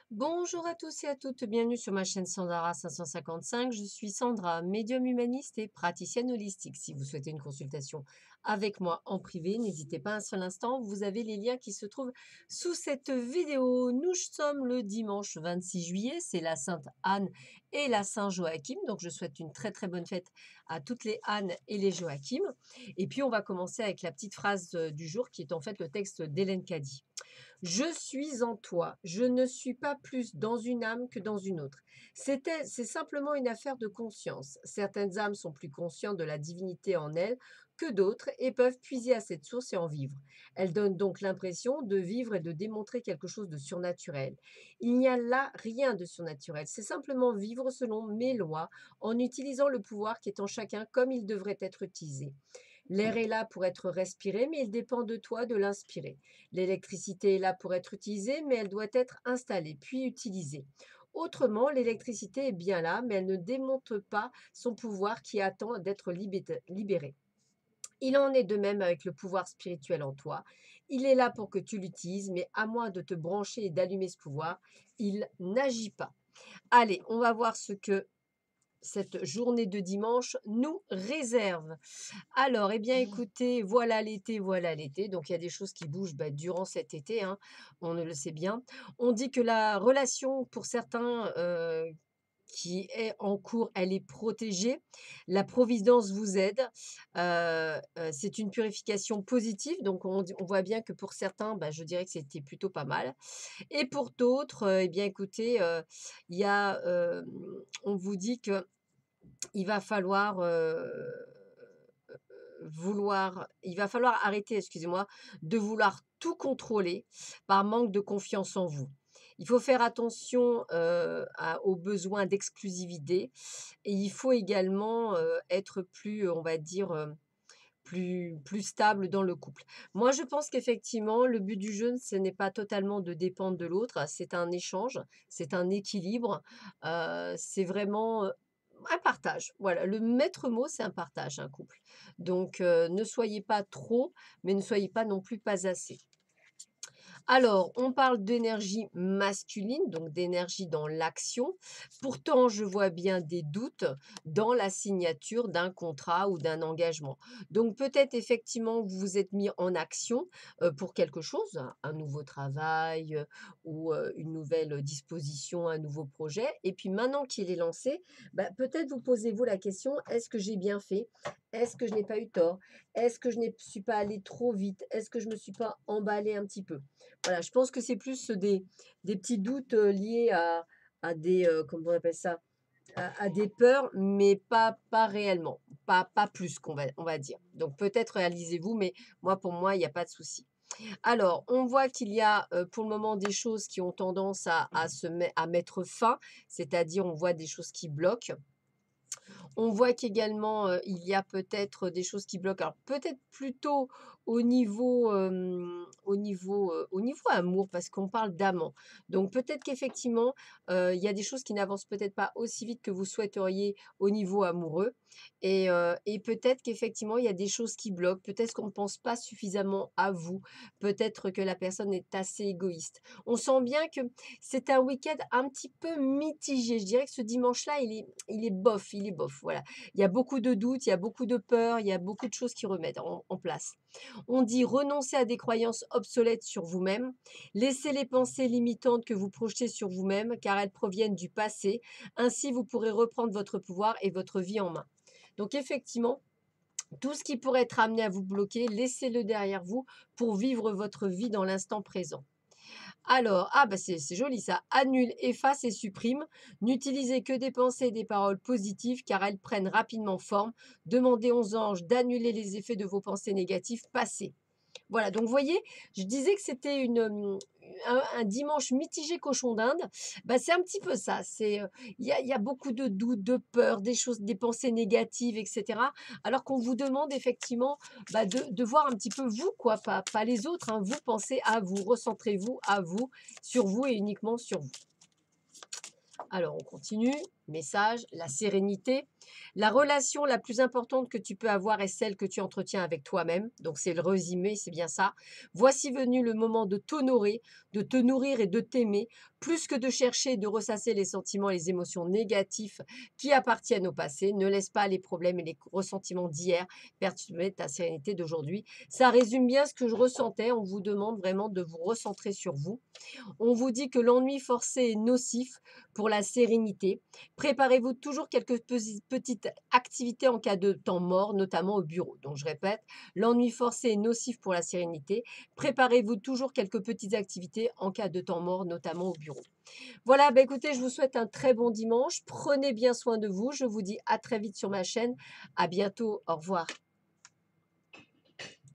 Bonjour à tous et à toutes, bienvenue sur ma chaîne Sandara 555. Je suis Sandra, médium humaniste et praticienne holistique. Si vous souhaitez une consultation avec moi en privé, n'hésitez pas un seul instant, vous avez les liens qui se trouvent sous cette vidéo. Nous sommes le dimanche 26 juillet, c'est la Sainte Anne et la Saint Joachim, donc je souhaite une très très bonne fête à toutes les Anne et les Joachim. Et puis on va commencer avec la petite phrase du jour qui est en fait le texte d'Hélène Caddy. Je suis en toi. Je ne suis pas plus dans une âme que dans une autre. C'est simplement une affaire de conscience. Certaines âmes sont plus conscientes de la divinité en elles que d'autres et peuvent puiser à cette source et en vivre. Elles donnent donc l'impression de vivre et de démontrer quelque chose de surnaturel. Il n'y a là rien de surnaturel. C'est simplement vivre selon mes lois en utilisant le pouvoir qui est en chacun comme il devrait être utilisé. L'air est là pour être respiré, mais il dépend de toi de l'inspirer. L'électricité est là pour être utilisée, mais elle doit être installée, puis utilisée. Autrement, l'électricité est bien là, mais elle ne démonte pas son pouvoir qui attend d'être libéré. Il en est de même avec le pouvoir spirituel en toi. Il est là pour que tu l'utilises, mais à moins de te brancher et d'allumer ce pouvoir, il n'agit pas. Allez, on va voir ce que cette journée de dimanche nous réserve. Alors, eh bien, écoutez, voilà l'été, voilà l'été. Donc, il y a des choses qui bougent durant cet été, hein, on ne le sait bien. On dit que la relation, pour certains, qui est en cours, elle est protégée. La providence vous aide. C'est une purification positive. Donc, on voit bien que pour certains, je dirais que c'était plutôt pas mal. Et pour d'autres, eh bien, écoutez, il y a, on vous dit que il va falloir, il va falloir arrêter, excusez-moi, de vouloir tout contrôler par manque de confiance en vous. Il faut faire attention, aux besoins d'exclusivité et il faut également, être plus, on va dire, plus stable dans le couple. Moi, je pense qu'effectivement, le but du jeu, ce n'est pas totalement de dépendre de l'autre, c'est un échange, c'est un équilibre, c'est vraiment, un partage. Voilà, le maître mot, c'est un partage, un couple. Donc, ne soyez pas trop, mais ne soyez pas non plus pas assez. Alors, on parle d'énergie masculine, donc d'énergie dans l'action. Pourtant, je vois bien des doutes dans la signature d'un contrat ou d'un engagement. Donc, peut-être effectivement, vous vous êtes mis en action pour quelque chose, un nouveau travail ou une nouvelle disposition, un nouveau projet. Et puis maintenant qu'il est lancé, peut-être vous posez-vous la question, est-ce que j'ai bien fait? Est-ce que je n'ai pas eu tort? Est-ce que je ne suis pas allée trop vite? Est-ce que je ne me suis pas emballée un petit peu? Voilà, je pense que c'est plus des petits doutes, liés à des, comment on appelle ça? À des peurs, mais pas réellement, pas plus on va dire. Donc peut-être réalisez-vous, mais pour moi, il y a pas de souci. Alors, on voit qu'il y a, pour le moment des choses qui ont tendance à mettre fin, c'est-à-dire on voit des choses qui bloquent. On voit qu'également, il y a peut-être des choses qui bloquent. Alors peut-être plutôt au niveau amour parce qu'on parle d'amant. Donc peut-être qu'effectivement, il y a des choses qui n'avancent peut-être pas aussi vite que vous souhaiteriez au niveau amoureux et peut-être qu'effectivement, il y a des choses qui bloquent. Peut-être qu'on ne pense pas suffisamment à vous. Peut-être que la personne est assez égoïste. On sent bien que c'est un week-end un petit peu mitigé. Je dirais que ce dimanche-là, il est bof, voilà. Il y a beaucoup de doutes, il y a beaucoup de peurs, il y a beaucoup de choses qui remettent en place. On dit renoncer à des croyances obsolètes sur vous-même, laissez les pensées limitantes que vous projetez sur vous-même, car elles proviennent du passé. Ainsi, vous pourrez reprendre votre pouvoir et votre vie en main. Donc effectivement, tout ce qui pourrait être amené à vous bloquer, laissez-le derrière vous pour vivre votre vie dans l'instant présent. Alors, c'est joli ça. Annule, efface et supprime. N'utilisez que des pensées et des paroles positives car elles prennent rapidement forme. Demandez aux anges d'annuler les effets de vos pensées négatives passées. Voilà, donc vous voyez, je disais que c'était un dimanche mitigé cochon d'Inde. C'est un petit peu ça. Il y a beaucoup de doutes, de peurs, des choses, des pensées négatives, etc. Alors qu'on vous demande effectivement de voir un petit peu vous, quoi, pas les autres, hein. Vous pensez à vous, recentrez-vous à vous, sur vous et uniquement sur vous. Alors, on continue. Message, la sérénité. La relation la plus importante que tu peux avoir est celle que tu entretiens avec toi-même. Donc, c'est le résumé, c'est bien ça. Voici venu le moment de t'honorer, de te nourrir et de t'aimer, plus que de chercher et de ressasser les sentiments et les émotions négatifs qui appartiennent au passé. Ne laisse pas les problèmes et les ressentiments d'hier perturber ta sérénité d'aujourd'hui. Ça résume bien ce que je ressentais. On vous demande vraiment de vous recentrer sur vous. On vous dit que l'ennui forcé est nocif pour la sérénité. Préparez-vous toujours quelques petites activités en cas de temps mort, notamment au bureau. Donc, je répète, l'ennui forcé est nocif pour la sérénité. Préparez-vous toujours quelques petites activités en cas de temps mort, notamment au bureau. Voilà, bah écoutez, je vous souhaite un très bon dimanche. Prenez bien soin de vous. Je vous dis à très vite sur ma chaîne. À bientôt. Au revoir.